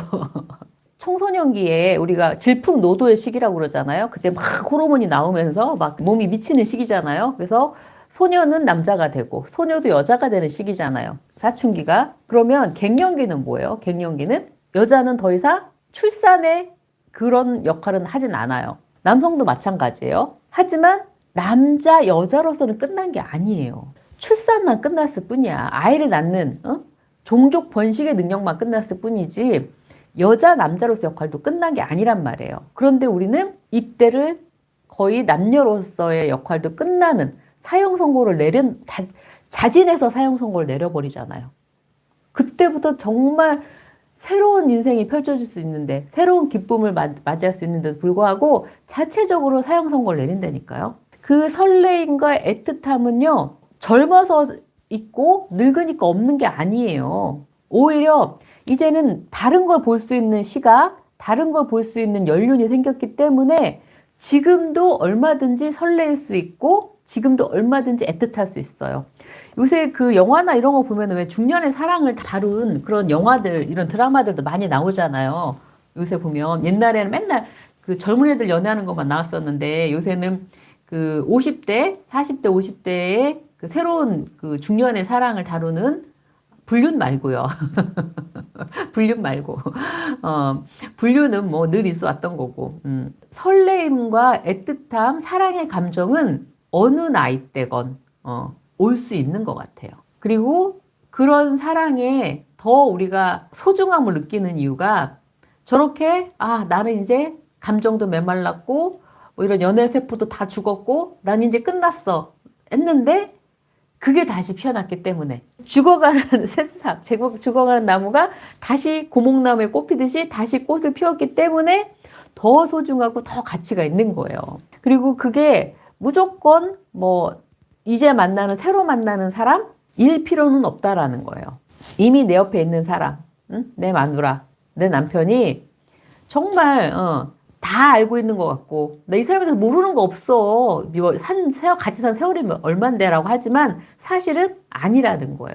청소년기에 우리가 질풍노도의 시기라고 그러잖아요. 그때 막 호르몬이 나오면서 막 몸이 미치는 시기잖아요. 그래서 소녀는 남자가 되고 소녀도 여자가 되는 시기잖아요. 사춘기가. 그러면 갱년기는 뭐예요? 갱년기는 여자는 더 이상 출산의 그런 역할은 하진 않아요. 남성도 마찬가지예요. 하지만 남자, 여자로서는 끝난 게 아니에요. 출산만 끝났을 뿐이야. 아이를 낳는 종족 번식의 능력만 끝났을 뿐이지 여자, 남자로서 역할도 끝난 게 아니란 말이에요. 그런데 우리는 이때를 거의 남녀로서의 역할도 끝나는 사형 선고를 자진해서 사형 선고를 내려버리잖아요. 그때부터 정말 새로운 인생이 펼쳐질 수 있는데, 새로운 기쁨을 맞이할 수 있는데도 불구하고 자체적으로 사형 선고를 내린다니까요. 그 설레임과 애틋함은요, 젊어서 있고 늙으니까 없는 게 아니에요. 오히려 이제는 다른 걸 볼 수 있는 시각, 다른 걸 볼 수 있는 연륜이 생겼기 때문에 지금도 얼마든지 설레일 수 있고 지금도 얼마든지 애틋할 수 있어요. 요새 그 영화나 이런 거 보면 왜 중년의 사랑을 다룬 그런 영화들, 이런 드라마들도 많이 나오잖아요. 요새 보면 옛날에는 맨날 그 젊은 애들 연애하는 것만 나왔었는데 요새는 그 50대, 40대, 50대의 그 새로운 그 중년의 사랑을 다루는 불륜 말고요. 불륜 말고. 불륜은 뭐 늘 있어 왔던 거고. 설레임과 애틋함, 사랑의 감정은 어느 나이 때건, 올 수 있는 것 같아요. 그리고 그런 사랑에 더 우리가 소중함을 느끼는 이유가 저렇게, 나는 이제 감정도 메말랐고, 뭐 이런 연애세포도 다 죽었고, 난 이제 끝났어. 했는데, 그게 다시 피어났기 때문에 죽어가는 새싹, 죽어가는 나무가 다시 고목나무에 꽃 피듯이 다시 꽃을 피웠기 때문에 더 소중하고 더 가치가 있는 거예요. 그리고 그게 무조건 뭐 이제 새로 만나는 사람일 필요는 없다라는 거예요. 이미 내 옆에 있는 사람, 내 마누라, 내 남편이 정말 다 알고 있는 것 같고, 나 이 사람에 대해서 모르는 거 없어. 같이 산 세월이 얼만데라고 하지만 사실은 아니라는 거예요.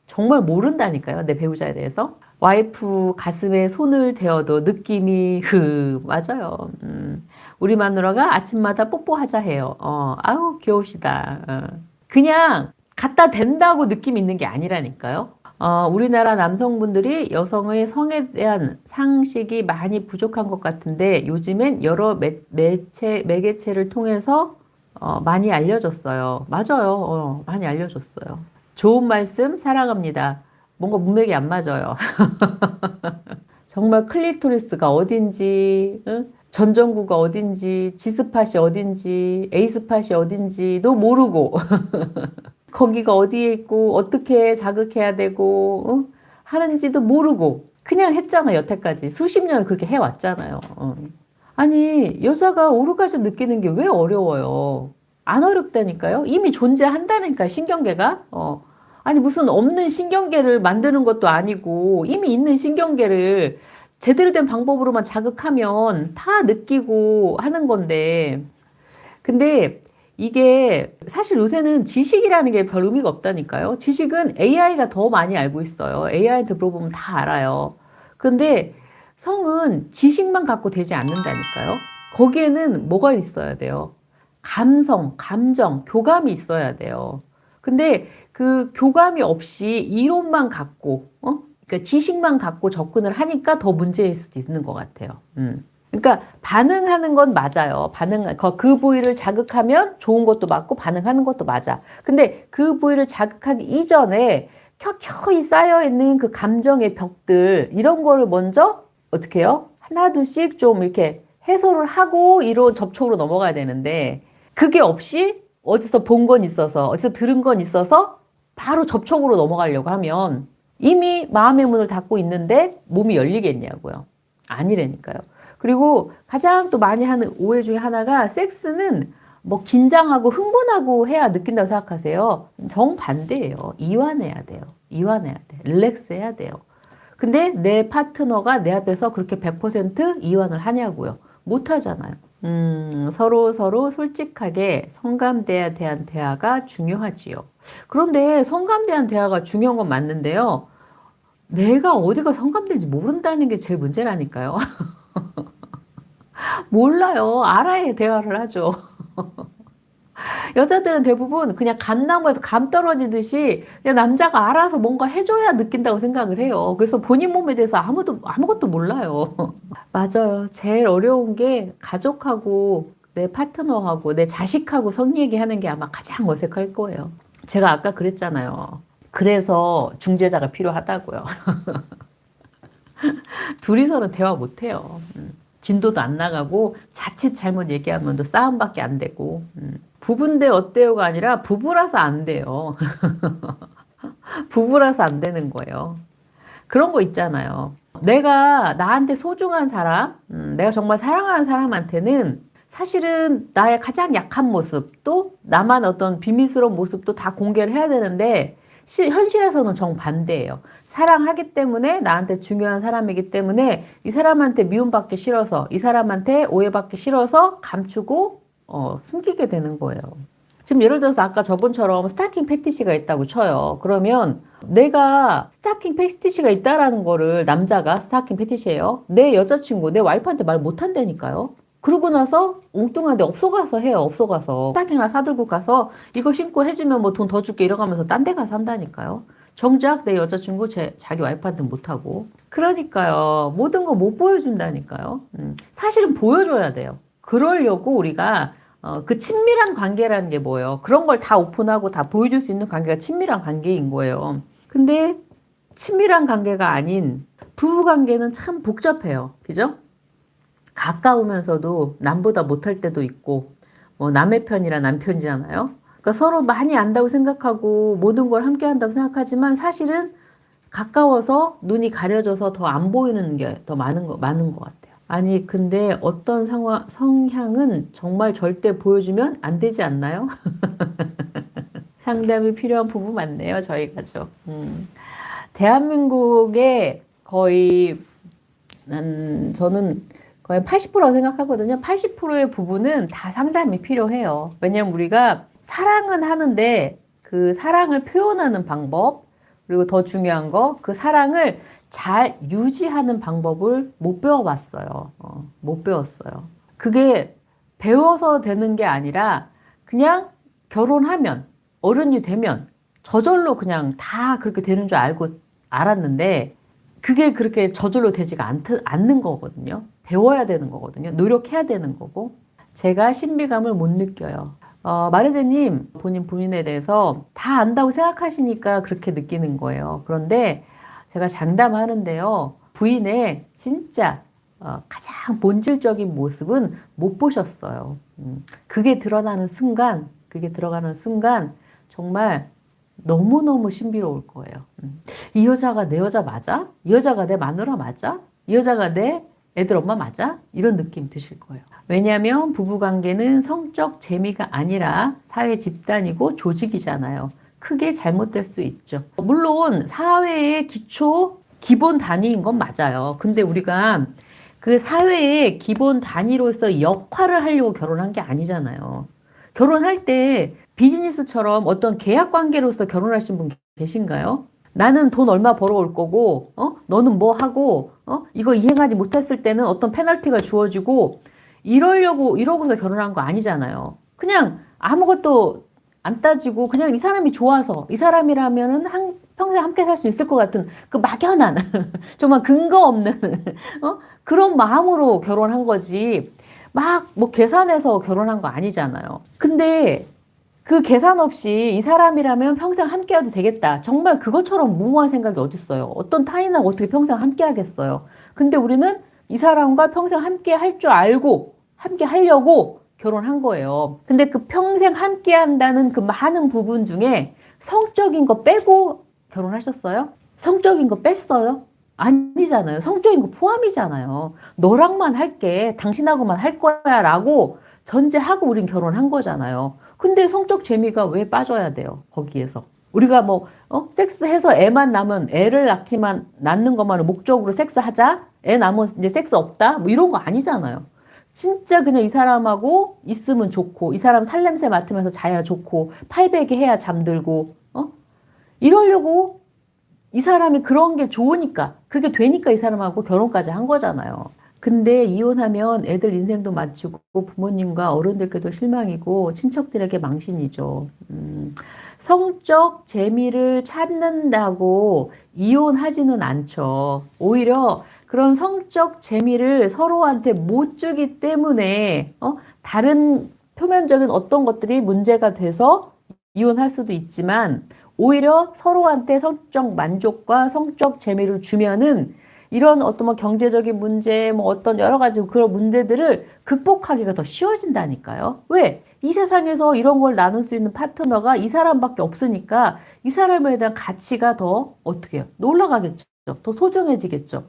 정말 모른다니까요, 내 배우자에 대해서. 와이프 가슴에 손을 대어도 느낌이 맞아요. 우리 마누라가 아침마다 뽀뽀하자 해요. 아우 귀여우시다. 그냥 갖다 댄다고 느낌 있는 게 아니라니까요. 우리나라 남성분들이 여성의 성에 대한 상식이 많이 부족한 것 같은데 요즘엔 여러 매개체를 통해서 많이 알려졌어요. 맞아요. 많이 알려줬어요. 좋은 말씀 사랑합니다. 뭔가 문맥이 안 맞아요. 정말 클리토리스가 어딘지, 전정구가 어딘지, G스팟이 어딘지, A스팟이 어딘지도 모르고 거기가 어디에 있고 어떻게 자극해야 되고 하는지도 모르고 그냥 했잖아요. 여태까지 수십 년을 그렇게 해왔잖아요. 아니 여자가 오르가즘 느끼는 게 왜 어려워요? 안 어렵다니까요. 이미 존재한다니까요. 신경계가. 아니 무슨 없는 신경계를 만드는 것도 아니고 이미 있는 신경계를 제대로 된 방법으로만 자극하면 다 느끼고 하는 건데, 근데 이게 사실 요새는 지식이라는 게 별 의미가 없다니까요. 지식은 AI가 더 많이 알고 있어요. AI한테 물어보면 다 알아요. 근데 성은 지식만 갖고 되지 않는다니까요. 거기에는 뭐가 있어야 돼요? 감성, 감정, 교감이 있어야 돼요. 근데 그 교감이 없이 이론만 갖고, 그러니까 지식만 갖고 접근을 하니까 더 문제일 수도 있는 것 같아요. 그러니까 반응하는 건 맞아요. 그 부위를 자극하면 좋은 것도 맞고 반응하는 것도 맞아. 근데 그 부위를 자극하기 이전에 켜켜이 쌓여있는 그 감정의 벽들, 이런 거를 먼저 어떻게 해요? 하나둘씩 좀 이렇게 해소를 하고 이런 접촉으로 넘어가야 되는데, 그게 없이 어디서 본 건 있어서, 어디서 들은 건 있어서 바로 접촉으로 넘어가려고 하면 이미 마음의 문을 닫고 있는데 몸이 열리겠냐고요. 아니라니까요. 그리고 가장 또 많이 하는 오해 중에 하나가 섹스는 뭐 긴장하고 흥분하고 해야 느낀다고 생각하세요. 정반대예요. 이완해야 돼요. 이완해야 돼. 릴렉스 해야 돼요. 근데 내 파트너가 내 앞에서 그렇게 100% 이완을 하냐고요. 못 하잖아요. 서로 솔직하게 성감대에 대한 대화가 중요하지요. 그런데 성감대에 대한 대화가 중요한 건 맞는데요. 내가 어디가 성감대인지 모른다는 게 제일 문제라니까요. 몰라요. 알아야 대화를 하죠. 여자들은 대부분 그냥 감나무에서 감 떨어지듯이 그냥 남자가 알아서 뭔가 해줘야 느낀다고 생각을 해요. 그래서 본인 몸에 대해서 아무것도 몰라요. 맞아요. 제일 어려운 게 가족하고 내 파트너하고 내 자식하고 성 얘기하는 게 아마 가장 어색할 거예요. 제가 아까 그랬잖아요. 그래서 중재자가 필요하다고요. 둘이서는 대화 못해요. 진도도 안 나가고 자칫 잘못 얘기하면 또 싸움밖에 안 되고. 부부인데 어때요가 아니라 부부라서 안 돼요. 부부라서 안 되는 거예요. 그런 거 있잖아요. 내가 나한테 소중한 사람, 내가 정말 사랑하는 사람한테는 사실은 나의 가장 약한 모습, 또 나만 어떤 비밀스러운 모습도 다 공개를 해야 되는데 현실에서는 정반대예요. 사랑하기 때문에 나한테 중요한 사람이기 때문에 이 사람한테 미움받기 싫어서 이 사람한테 오해받기 싫어서 감추고 숨기게 되는 거예요. 지금 예를 들어서 아까 저번처럼 스타킹 패티시가 있다고 쳐요. 그러면 내가 스타킹 패티시가 있다라는 거를 남자가 스타킹 패티시예요. 내 여자친구, 내 와이프한테 말 못한다니까요. 그러고 나서 엉뚱한데 업소 가서 해요. 업소 가서 스타킹 하나 사들고 가서 이거 신고 해주면 뭐 돈 더 줄게 이러가면서 딴 데 가서 한다니까요. 정작 내 여자친구 자기 와이프한테 못하고. 그러니까요. 모든 거 못 보여준다니까요. 사실은 보여줘야 돼요. 그러려고 우리가 그 친밀한 관계라는 게 뭐예요? 그런 걸 다 오픈하고 다 보여줄 수 있는 관계가 친밀한 관계인 거예요. 근데 친밀한 관계가 아닌 부부 관계는 참 복잡해요. 그죠? 가까우면서도 남보다 못할 때도 있고, 뭐 남의 편이라 남편이잖아요. 그러니까 서로 많이 안다고 생각하고 모든 걸 함께 한다고 생각하지만 사실은 가까워서 눈이 가려져서 더 안 보이는 게 더 많은 것 같아요. 아니, 근데 어떤 성향은 정말 절대 보여주면 안 되지 않나요? 상담이 필요한 부부 많네요, 저희 가족. 대한민국의 거의, 저는 거의 80%라고 생각하거든요. 80%의 부부는 다 상담이 필요해요. 왜냐면 우리가 사랑은 하는데 그 사랑을 표현하는 방법, 그리고 더 중요한 거, 그 사랑을 잘 유지하는 방법을 못 배워봤어요. 못 배웠어요. 그게 배워서 되는 게 아니라 그냥 결혼하면, 어른이 되면 저절로 그냥 다 그렇게 되는 줄 알았는데 그게 그렇게 저절로 되지가 않는 거거든요. 배워야 되는 거거든요. 노력해야 되는 거고. 제가 신비감을 못 느껴요. 마르제님, 본인에 대해서 다 안다고 생각하시니까 그렇게 느끼는 거예요. 그런데 제가 장담하는데요. 부인의 진짜 가장 본질적인 모습은 못 보셨어요. 그게 들어가는 순간 정말 너무너무 신비로울 거예요. 이 여자가 내 여자 맞아? 이 여자가 내 마누라 맞아? 이 여자가 내 애들 엄마 맞아? 이런 느낌 드실 거예요. 왜냐하면 부부관계는 성적 재미가 아니라 사회 집단이고 조직이잖아요. 크게 잘못될 수 있죠. 물론 사회의 기본 단위인 건 맞아요. 근데 우리가 그 사회의 기본 단위로서 역할을 하려고 결혼한 게 아니잖아요. 결혼할 때 비즈니스처럼 어떤 계약 관계로서 결혼하신 분 계신가요? 나는 돈 얼마 벌어올 거고, 너는 뭐 하고, 이거 이행하지 못했을 때는 어떤 페널티가 주어지고, 이러고서 결혼한 거 아니잖아요. 그냥 아무것도 안 따지고, 그냥 이 사람이 좋아서, 이 사람이라면은 평생 함께 살 수 있을 것 같은 그 막연한, 정말 근거 없는, 그런 마음으로 결혼한 거지. 막 뭐 계산해서 결혼한 거 아니잖아요. 근데 그 계산 없이 이 사람이라면 평생 함께해도 되겠다. 정말 그것처럼 무모한 생각이 어딨어요. 어떤 타인하고 어떻게 평생 함께 하겠어요. 근데 우리는 이 사람과 평생 함께 할 줄 알고 함께 하려고 결혼한 거예요. 근데 그 평생 함께 한다는 그 많은 부분 중에 성적인 거 빼고 결혼하셨어요? 성적인 거 뺐어요? 아니잖아요. 성적인 거 포함이잖아요. 너랑만 할게. 당신하고만 할 거야. 라고 전제하고 우린 결혼한 거잖아요. 근데 성적 재미가 왜 빠져야 돼요? 거기에서. 우리가 뭐, 섹스해서 애만 낳으면 애를 낳는 것만을 목적으로 섹스하자? 애 낳으면 이제 섹스 없다? 뭐 이런 거 아니잖아요. 진짜 그냥 이 사람하고 있으면 좋고, 이 사람 살냄새 맡으면서 자야 좋고, 팔베개 해야 잠들고, 이러려고 이 사람이 그런 게 좋으니까, 그게 되니까 이 사람하고 결혼까지 한 거잖아요. 근데 이혼하면 애들 인생도 마치고 부모님과 어른들께도 실망이고 친척들에게 망신이죠. 성적 재미를 찾는다고 이혼하지는 않죠. 오히려 그런 성적 재미를 서로한테 못 주기 때문에 다른 표면적인 어떤 것들이 문제가 돼서 이혼할 수도 있지만 오히려 서로한테 성적 만족과 성적 재미를 주면은 이런 어떤 뭐 경제적인 문제, 뭐 어떤 여러 가지 그런 문제들을 극복하기가 더 쉬워진다니까요. 왜? 이 세상에서 이런 걸 나눌 수 있는 파트너가 이 사람밖에 없으니까 이 사람에 대한 가치가 더 어떻게 해요? 올라가겠죠. 더 소중해지겠죠.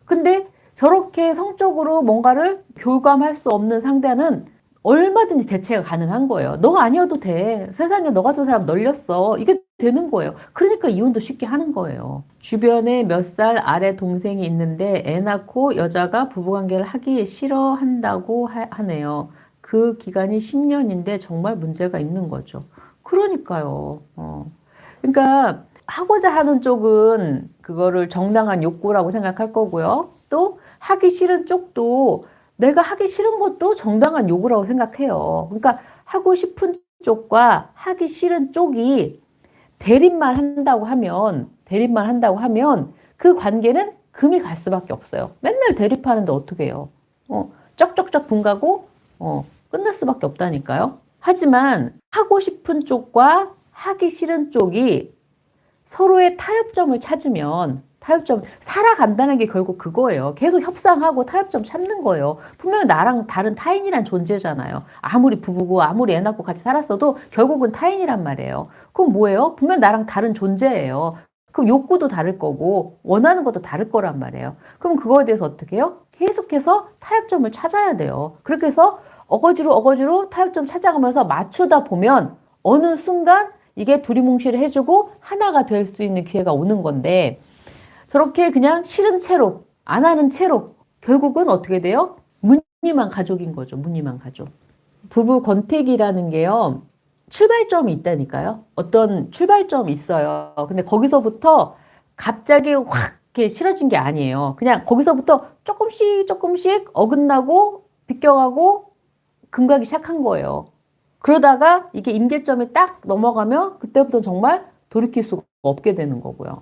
근데 저렇게 성적으로 뭔가를 교감할 수 없는 상대는 얼마든지 대체가 가능한 거예요. 너가 아니어도 돼. 세상에 너 같은 사람 널렸어. 이게 되는 거예요. 그러니까 이혼도 쉽게 하는 거예요. 주변에 몇 살 아래 동생이 있는데 애 낳고 여자가 부부관계를 하기 싫어한다고 하네요. 그 기간이 10년인데 정말 문제가 있는 거죠. 그러니까요. 그러니까 하고자 하는 쪽은 그거를 정당한 욕구라고 생각할 거고요. 또 하기 싫은 쪽도 내가 하기 싫은 것도 정당한 요구라고 생각해요. 그러니까 하고 싶은 쪽과 하기 싫은 쪽이 대립만 한다고 하면 그 관계는 금이 갈 수밖에 없어요. 맨날 대립하는데 어떻게 해요? 쩍쩍쩍 분가고 끝날 수밖에 없다니까요. 하지만 하고 싶은 쪽과 하기 싫은 쪽이 서로의 타협점을 찾으면 살아간다는 게 결국 그거예요. 계속 협상하고 타협점 찾는 거예요. 분명히 나랑 다른 타인이란 존재잖아요. 아무리 부부고 아무리 애 낳고 같이 살았어도 결국은 타인이란 말이에요. 그럼 뭐예요? 분명 나랑 다른 존재예요. 그럼 욕구도 다를 거고 원하는 것도 다를 거란 말이에요. 그럼 그거에 대해서 어떻게 해요? 계속해서 타협점을 찾아야 돼요. 그렇게 해서 어거지로 타협점 찾아가면서 맞추다 보면 어느 순간 이게 두리뭉실을 해주고 하나가 될 수 있는 기회가 오는 건데 저렇게 그냥 싫은 채로 안 하는 채로 결국은 어떻게 돼요? 무늬만 가족인 거죠. 무늬만 가족. 부부 권태기라는 게요. 출발점이 있다니까요. 어떤 출발점이 있어요. 근데 거기서부터 갑자기 확 이렇게 싫어진 게 아니에요. 그냥 거기서부터 조금씩 어긋나고 비껴가고 금가기 시작한 거예요. 그러다가 이게 임계점이 딱 넘어가면 그때부터 정말 돌이킬 수가 없게 되는 거고요.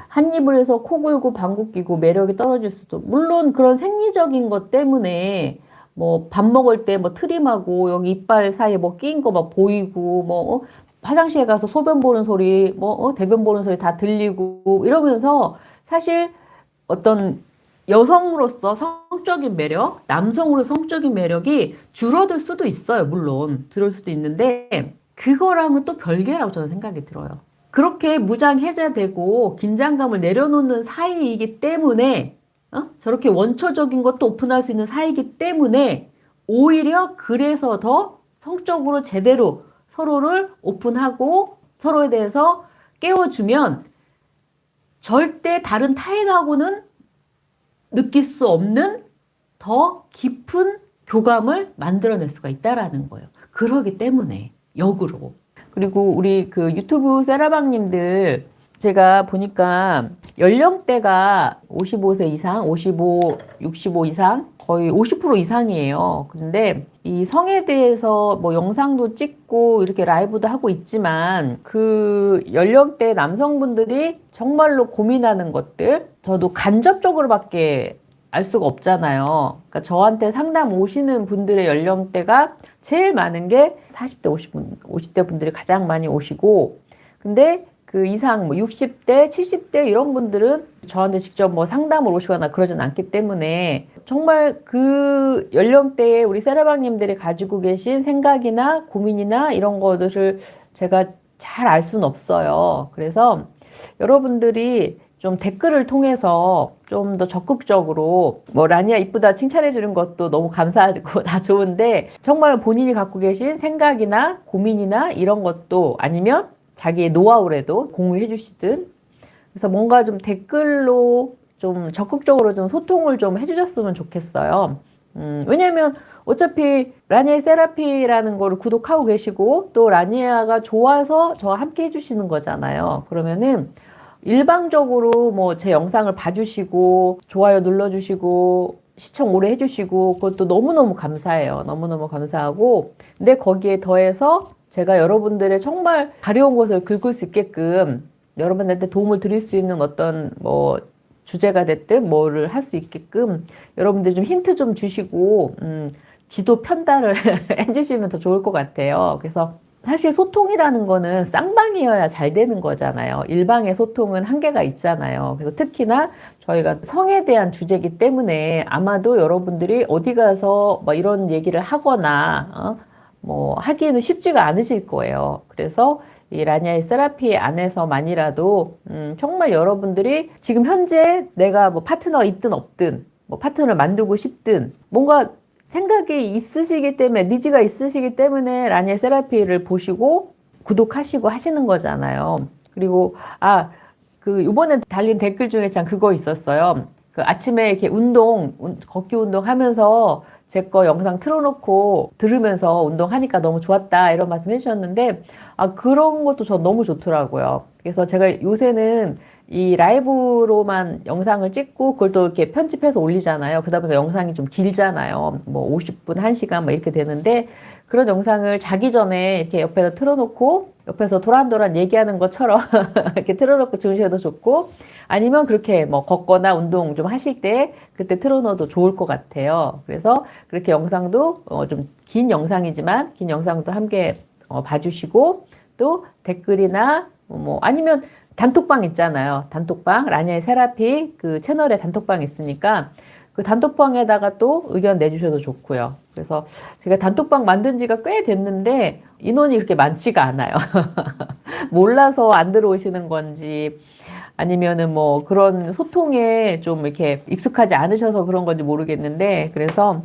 한 입을 해서 코 골고 방귀 뀌고 매력이 떨어질 수도. 물론 그런 생리적인 것 때문에 뭐 밥 먹을 때 뭐 트림하고 여기 이빨 사이에 뭐 끼인 거 막 보이고 뭐 화장실에 가서 소변 보는 소리 뭐 대변 보는 소리 다 들리고 이러면서 사실 어떤 여성으로서 성적인 매력, 남성으로 성적인 매력이 줄어들 수도 있어요. 물론 들을 수도 있는데 그거랑은 또 별개라고 저는 생각이 들어요. 그렇게 무장해제되고 긴장감을 내려놓는 사이이기 때문에 저렇게 원초적인 것도 오픈할 수 있는 사이이기 때문에 오히려 그래서 더 성적으로 제대로 서로를 오픈하고 서로에 대해서 깨워주면 절대 다른 타인하고는 느낄 수 없는 더 깊은 교감을 만들어낼 수가 있다라는 거예요. 그러기 때문에 역으로. 그리고 우리 그 유튜브 세라방님들 제가 보니까 연령대가 55세 이상, 65 이상 거의 50% 이상이에요. 근데 이 성에 대해서 뭐 영상도 찍고 이렇게 라이브도 하고 있지만 그 연령대 남성분들이 정말로 고민하는 것들 저도 간접적으로밖에 알 수가 없잖아요. 그러니까 저한테 상담 오시는 분들의 연령대가 제일 많은 게 40대, 50대 분들이 가장 많이 오시고 근데 그 이상 뭐 60대, 70대 이런 분들은 저한테 직접 뭐 상담을 오시거나 그러진 않기 때문에 정말 그 연령대에 우리 세라방님들이 가지고 계신 생각이나 고민이나 이런 것들을 제가 잘 알 수는 없어요. 그래서 여러분들이 좀 댓글을 통해서 좀 더 적극적으로 뭐 라니야 이쁘다 칭찬해 주는 것도 너무 감사하고 다 좋은데 정말 본인이 갖고 계신 생각이나 고민이나 이런 것도 아니면 자기의 노하우라도 공유해 주시든 그래서 뭔가 좀 댓글로 좀 적극적으로 좀 소통을 좀 해주셨으면 좋겠어요. 왜냐면 어차피 라니아의 세라피라는 거를 구독하고 계시고 또 라니아가 좋아서 저와 함께 해주시는 거잖아요. 그러면은 일방적으로 뭐 제 영상을 봐주시고 좋아요 눌러주시고 시청 오래 해주시고 그것도 너무너무 감사해요. 너무너무 감사하고 근데 거기에 더해서 제가 여러분들의 정말 가려운 것을 긁을 수 있게끔 여러분한테 도움을 드릴 수 있는 어떤 뭐 주제가 됐든 뭐를 할 수 있게끔 여러분들 좀 힌트 좀 주시고 지도 편달을 해주시면 더 좋을 것 같아요. 그래서 사실 소통이라는 거는 쌍방이어야 잘 되는 거잖아요. 일방의 소통은 한계가 있잖아요. 그래서 특히나 저희가 성에 대한 주제이기 때문에 아마도 여러분들이 어디 가서 뭐 이런 얘기를 하거나 뭐 하기는 쉽지가 않으실 거예요. 그래서 이 라니아의 세라피 안에서만이라도 정말 여러분들이 지금 현재 내가 뭐 파트너가 있든 없든 뭐 파트너를 만들고 싶든 뭔가 생각이 있으시기 때문에 니즈가 있으시기 때문에 라니아 세라피를 보시고 구독하시고 하시는 거잖아요. 그리고 그 이번에 달린 댓글 중에 참 그거 있었어요. 그 아침에 이렇게 걷기 운동 하면서 제 거 영상 틀어놓고 들으면서 운동하니까 너무 좋았다 이런 말씀 해주셨는데 그런 것도 저 너무 좋더라고요. 그래서 제가 요새는 이 라이브로만 영상을 찍고 그걸 또 이렇게 편집해서 올리잖아요. 그러다 보니까 영상이 좀 길잖아요. 뭐 50분, 1시간 뭐 이렇게 되는데 그런 영상을 자기 전에 이렇게 옆에서 틀어놓고 옆에서 도란도란 얘기하는 것처럼 이렇게 틀어놓고 주무셔도 좋고 아니면 그렇게 뭐 걷거나 운동 좀 하실 때 그때 틀어놓어도 좋을 것 같아요. 그래서 그렇게 영상도 좀 긴 영상이지만 긴 영상도 함께 봐주시고 또 댓글이나 뭐 아니면 단톡방 있잖아요. 단톡방 라니아의 세라피 그 채널에 단톡방 있으니까 그 단톡방에다가 또 의견 내주셔도 좋고요. 그래서 제가 단톡방 만든 지가 꽤 됐는데 인원이 그렇게 많지가 않아요. 몰라서 안 들어오시는 건지 아니면은 뭐 그런 소통에 좀 이렇게 익숙하지 않으셔서 그런 건지 모르겠는데 그래서